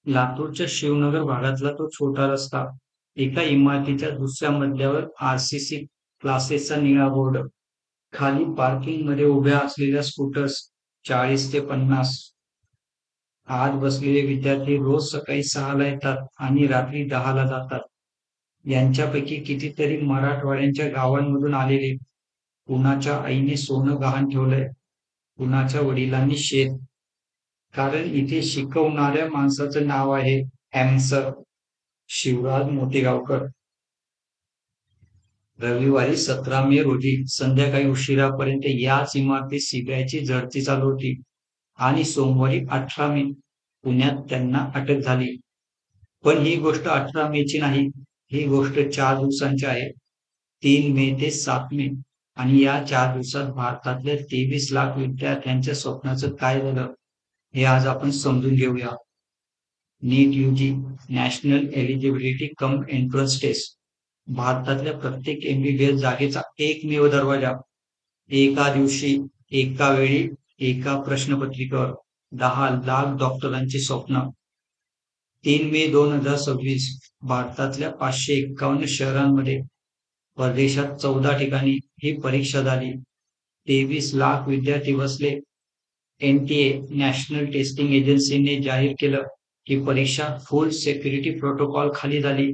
लातूरच्या शिवनगर भागातला तो छोटा रस्ता. एका इमारतीच्या दुसऱ्या मजल्यावर आरसीसी क्लासेसचा निळा बोर्ड. खाली पार्किंगमध्ये उभ्या असलेल्या स्कूटर्स 40 ते 50. आत बसलेले विद्यार्थी रोज सकाळी 6ला येतात आणि रात्री 10ला जातात. यांच्यापैकी कितीतरी मराठवाड्याच्या गावांमधून आलेले. कुणाच्या आईने सोनं गहाण ठेवलंय, कुणाच्या वडिलांनी शेत. कारण इथे शिकवणाऱ्या माणसाचं नाव आहे सर शिवराज मोतेगावकर. रविवारी 17 मे रोजी संध्याकाळी उशिरापर्यंत याच इमारतीत सीबीआयची झडती चालू होती आणि सोमवारी 18 मे पुण्यात त्यांना अटक झाली. पण ही गोष्ट 18 मेची नाही, ही गोष्ट 4 दिवसांची आहे. 3 मे ते 7 मे. आणि या 4 दिवसात भारतातल्या 23 लाख विद्यार्थ्यांच्या स्वप्नाचं काय झालं हे आज आपण समजून घेऊया. NEET UG national eligibility cum entrance test. भारतातल्या प्रत्येक एमबीबीएस जागेचा एकमेव दरवाजा. एका दिवशी, एका वेळी, एका प्रश्नपत्रिकेवर 10 लाख डॉक्टरांची स्वप्न. 3 मे 2026 भारतातल्या 551 शहरांमध्ये, परदेशात 14 ठिकाणी ही परीक्षा झाली. 23 लाख विद्यार्थी बसले. एनटीए नॅशनल टेस्टिंग एजन्सीने जाहीर केलं की परीक्षा फुल सिक्युरिटी प्रोटोकॉल खाली झाली.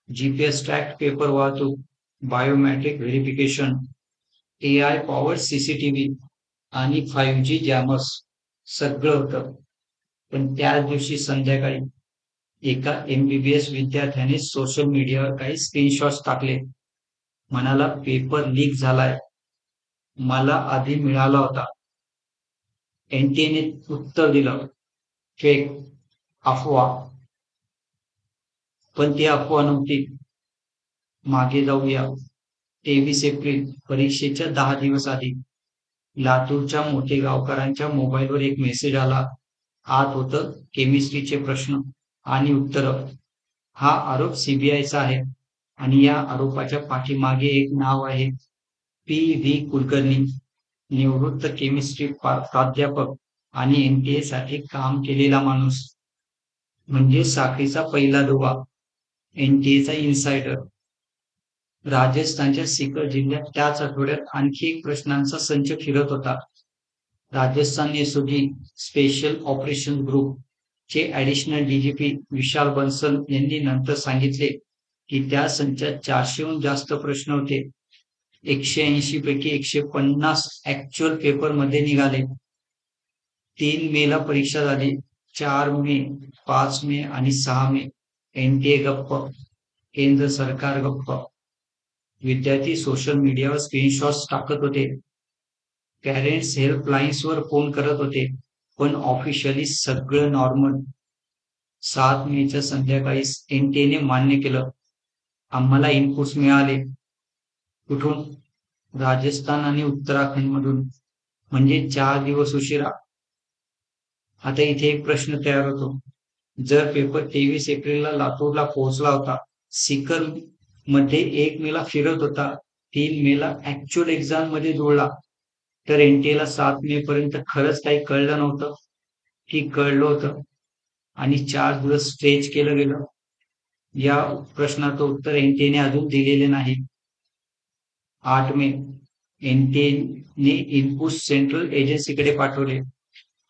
जीपीएस ट्रॅक पेपर वाहतूक, biometric verification, AI power CCTV आणि 5G जॅमर्स सगळं होतं. पण त्याच दिवशी संध्याकाळी एका एमबीबीएस विद्यार्थ्याने सोशल मीडियावर काही स्क्रीनशॉट्स टाकले. म्हणाला, पेपर लीक झालाय, मला आधी मिळाला होता. एनटीएने उत्तर दिलं, फेक, अफवा. पण ती अफवा नव्हती. मागे जाऊया. 23 एप्रिल परीक्षेच्या 10 दिवस आधी लातूरच्या मोठेगावकरांच्या मोबाईलवर एक मेसेज आला. आत होतं केमिस्ट्रीचे प्रश्न आणि उत्तरं. हा आरोप सीबीआयचा आहे आणि या आरोपाच्या पाठीमागे एक नाव आहे, पी.व्ही. कुलकर्णी, निवृत्त केमिस्ट्री प्राध्यापक आणि एनटीए साठी काम केलेला माणूस. म्हणजे साखळीचा पहिला दुवा, एनटीएचा इन्सायडर. राजस्थानच्या सीकर जिल्ह्यात त्याच आठवड्यात आणखी एक प्रश्नांचा संच फिरत होता. Rajasthan SOG special operation group चे ऍडिशनल डीजीपी विशाल बन्सल यांनी नंतर सांगितले की त्या संचात 400हून जास्त प्रश्न होते. 180 पैकी 150 ऍक्च्युअल पेपर मध्ये निघाले. 3 मेला परीक्षा झाली. 4 मे, 5 मे आणि 6 मे एनटीए गप्प, केंद्र सरकार गप्प. विद्यार्थी सोशल मीडियावर स्क्रीनशॉट्स टाकत होते. पॅरेंट्स हेल्पलाईन्सवर फोन करत होते. पण ऑफिशियली सगळं नॉर्मल. 7 मेच्या संध्याकाळी एनटीएने मान्य केलं, आम्हाला इनपुट्स मिळाले. कुठून? राजस्थान आणि उत्तराखंडमधून. म्हणजे 4 दिवस उशिरा. आता इथे एक प्रश्न तयार होतो. जर पेपर 23 एप्रिलला लातूरला पोहोचला होता, सीकर मध्ये 1 मेला फिरत होता, 3 मेला ऍक्च्युअल एक्झाम मध्ये जुळला, तर एनटीएला 7 मे पर्यंत खरंच काही कळलं नव्हतं की कळलं होतं आणि 4 दिवस स्ट्रेच केलं गेलं? या प्रश्नाचं उत्तर एनटीएने अजून दिलेले नाही. 8 मे एनटीएने इनपुट सेंट्रल एजन्सीकडे पाठवले.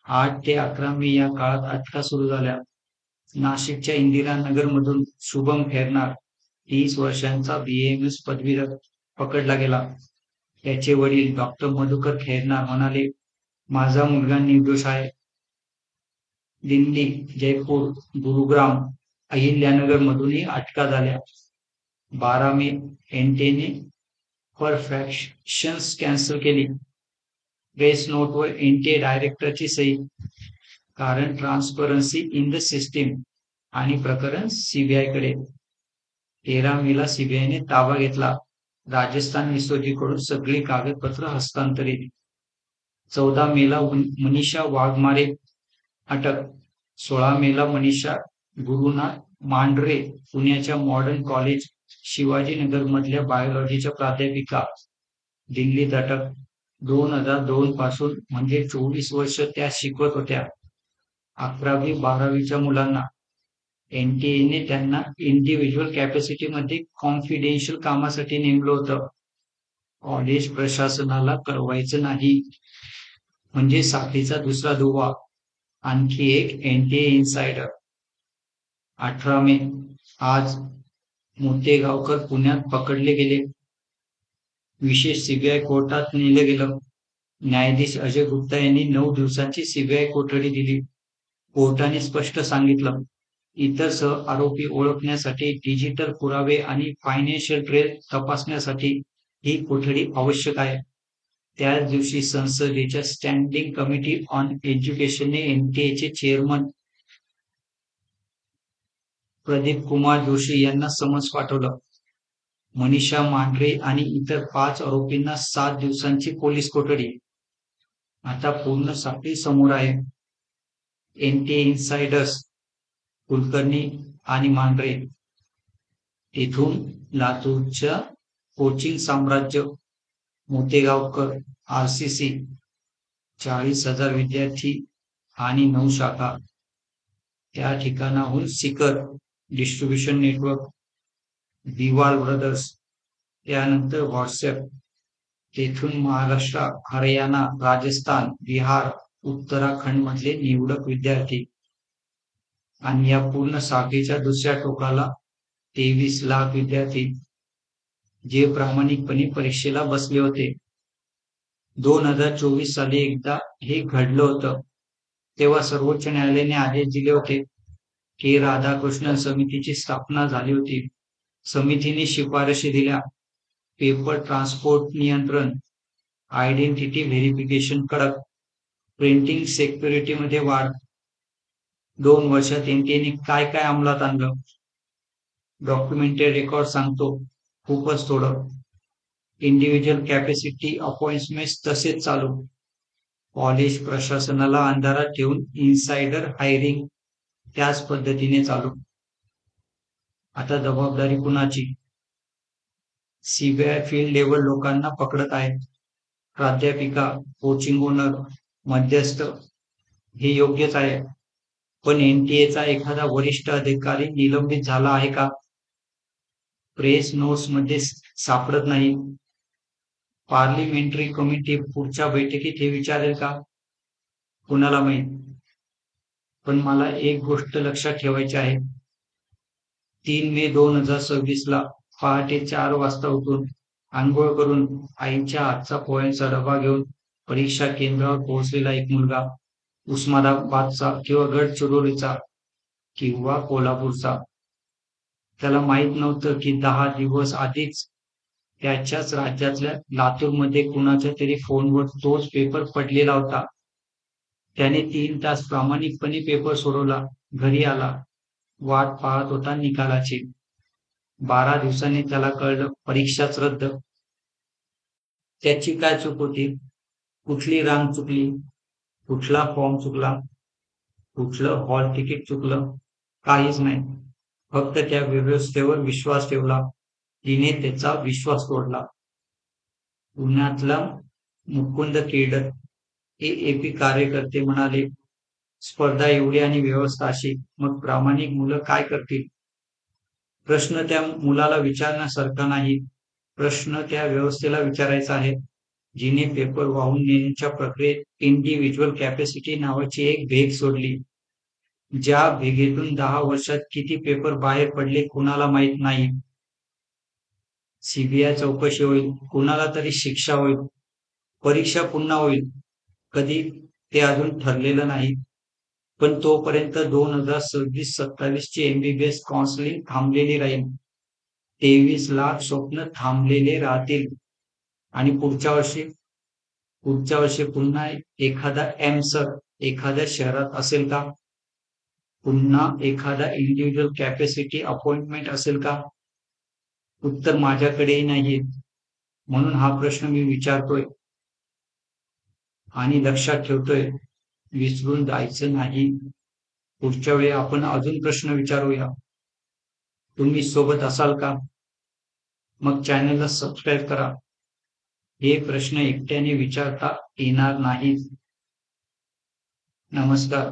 8 ते 11 मे या काळात अटका सुरू झाल्या. नाशिकच्या इंदिरानगर मधून शुभम खेरनार, 30 वर्षांचा बीएमएस पदवीधर पकडला गेला. त्याचे वडील डॉक्टर मधुकर खेरनार म्हणाले, माझा मुलगा निर्दोष आहे. दिल्ली, जयपूर, गुरुग्राम, अहिल्यानगर मधूनही अटका झाल्या. 12 मे एनटीएने परफेक्शन्स कॅन्सल केली. प्रेस नोटवर एनटीए डायरेक्टरची सही. कारण ट्रान्सपरन्सी इन द सिस्टीम आणि प्रकरण सीबीआयकडे. 13 मेला सीबीआयने ताबा घेतला. राजस्थान एसओजी कडून सगळी कागदपत्र हस्तांतरित. 14 मेला मनीषा वाघमारे अटक. 16 मेला मनीषा गुरुनाथ मांढरे पुण्याच्या मॉडर्न कॉलेज शिवाजीनगर मधल्या बायोलॉजीच्या प्राध्यापिका दिल्लीत अटक. 2002 पासून म्हणजे 24 वर्ष त्या शिकवत होत्या. 11वी 12वीच्या मुलांना एनटीएने त्यांना इंडिव्हिज्युअल कॅपॅसिटी मध्ये कॉन्फिडेन्शियल कामासाठी नेमलं होतं. कॉलेज प्रशासनाला कळवायचं नाही म्हणजे साखळीचा दुसरा दुवा. आणखी एक एनटीए इन्सायडर. 18 मे आज मोतेगावकर पुण्यात पकडले गेले. विशेष सीबीआय कोर्टात नेलं गेलं. न्यायाधीश अजय गुप्ता यांनी 9 दिवसांची सीबीआय कोठडी दिली. कोर्टाने स्पष्ट सांगितलं, इतर सह आरोपी ओळखण्यासाठी, डिजिटल पुरावे आणि फायनान्शियल ट्रेल तपासण्यासाठी ही कोठडी आवश्यक आहे. त्याच दिवशी संसदेच्या स्टँडिंग कमिटी ऑन एज्युकेशनने एनटीएचे चेअरमन प्रदीप कुमार जोशी यांना समन्स पाठवलं. मनीषा मांढरे आणि इतर 5 आरोपींना 7 दिवसांची पोलीस कोठडी. आता पूर्ण साखळी समोर आहे. एनटीए इन्सायडर्स कुलकर्णी आणि मांढरे, तेथून लातूरच्या कोचिंग साम्राज्य, मोतेगावकर, आरसीसी, 40,000 विद्यार्थी आणि 9 शाखा. त्या ठिकाणाहून सिकर डिस्ट्रीब्युशन नेटवर्क, दिवाल ब्रदर्स, त्यानंतर व्हॉट्सॲप, तेथून महाराष्ट्र, हरियाणा, राजस्थान, बिहार, उत्तराखंड मधले निवडक विद्यार्थी. आणि या पूर्ण साखळीच्या दुसऱ्या टोकाला 23 लाख विद्यार्थी जे प्रामाणिकपणे परीक्षेला बसले होते. 2024 साली एकदा हे घडलं होतं. तेव्हा सर्वोच्च न्यायालयाने आदेश दिले होते की राधाकृष्णन समितीची स्थापना झाली होती. समितीने शिफारशी दिल्या. पेपर ट्रान्सपोर्ट नियंत्रण, आयडेंटिटी व्हेरिफिकेशन कडक, प्रिंटिंग सेक्युरिटी मध्ये वाढ. 2 वर्षात एनटीएने काय काय अंमलात आणलं? डॉक्युमेंटेड रेकॉर्ड सांगतो, खूपच थोडं. इंडिव्हिज्युअल कॅपॅसिटी अपॉइंटमेंट तसेच चालू. कॉलेज प्रशासनाला अंधारात ठेवून इन्साइडर हायरिंग त्याच पद्धतीने चालू. आता जबाबदारी कुणाची? सीबीआय फील्ड लेवल लोकांना पकडत आहे. प्राध्यापिका, कोचिंग ओनर, मध्यस्थ, हे योग्यच आहे. पण एनटीएचा एखादा वरिष्ठ अधिकारी निलंबित झाला आहे का? प्रेस नोट्स मध्ये सापडत नाही. पार्लिमेंटरी कमिटी पुढच्या बैठकीत हे विचारेल का? कुणाला माहित. पण मला एक गोष्ट लक्षात ठेवायची आहे. 3 मे 2026 ला पहाटे 4 वाजता उठून आंघोळ करून आईच्या हातचा पोह्यांचा डबा घेऊन परीक्षा केंद्रावर पोहोचलेला एक मुलगा, उस्मानाबादचा किंवा गडचिरोलीचा किंवा कोल्हापूरचा, त्याला माहित नव्हतं की 10 दिवस आधीच त्याच्याच राज्यातल्या लातूरमध्ये कुणाच्या तरी फोनवर तोच पेपर पडलेला होता. त्याने 3 तास प्रामाणिकपणे पेपर सोडवला, घरी आला, वाट पाहत होता निकालाची. 12 दिवसांनी त्याला कळलं परीक्षाच रद्द. त्याची काय चूक होती? कुठली रांग चुकली? कुठला फॉर्म चुकला? कुठलं हॉल तिकीट चुकलं? काहीच नाही. फक्त त्या व्यवस्थेवर विश्वास ठेवला. तिने त्याचा विश्वास तोडला. पुण्यातला मुकुंद केडर एएपी कार्यकर्ते म्हणाले, स्पर्धा एवढी आणि व्यवस्था अशी, मग प्रामाणिक मुलं काय करतील? प्रश्न त्या मुलाला विचारण्यासारखा नाही. प्रश्न त्या व्यवस्थेला विचारायचा आहे, जिने पेपर वाहून नेण्याच्या प्रक्रियेत इंडिव्हिज्युअल कॅपॅसिटी नावाची एक भेग सोडली. ज्या भेगेतून 10 वर्षात किती पेपर बाहेर पडले कुणाला माहित नाही. सीबीआय चौकशी होईल, कुणाला तरी शिक्षा होईल, परीक्षा पुन्हा होईल, कधी ते अजून ठरलेलं नाही. पण तोपर्यंत 2026-27 ची एमबीबीएस काउन्सिलिंग थांबलेली राहील. 23 लाख स्वप्न थांबलेले राहतील. आणि पुढच्या वर्षी पुन्हा एखादा एमसर एखाद्या शहरात असेल का? पुन्हा एखादा इंडिव्हिज्युअल कॅपॅसिटी अपॉइंटमेंट असेल का? उत्तर माझ्याकडेही नाहीये. म्हणून हा प्रश्न मी विचारतोय आणि लक्षात ठेवतोय, विसरून जायचं नाही. पुढच्या वेळी आपण अजून प्रश्न विचारूया. तुम्ही सोबत असाल का? मग चॅनलला सबस्क्राईब करा. हे प्रश्न एकट्याने विचारता येणार नाहीत. नमस्कार.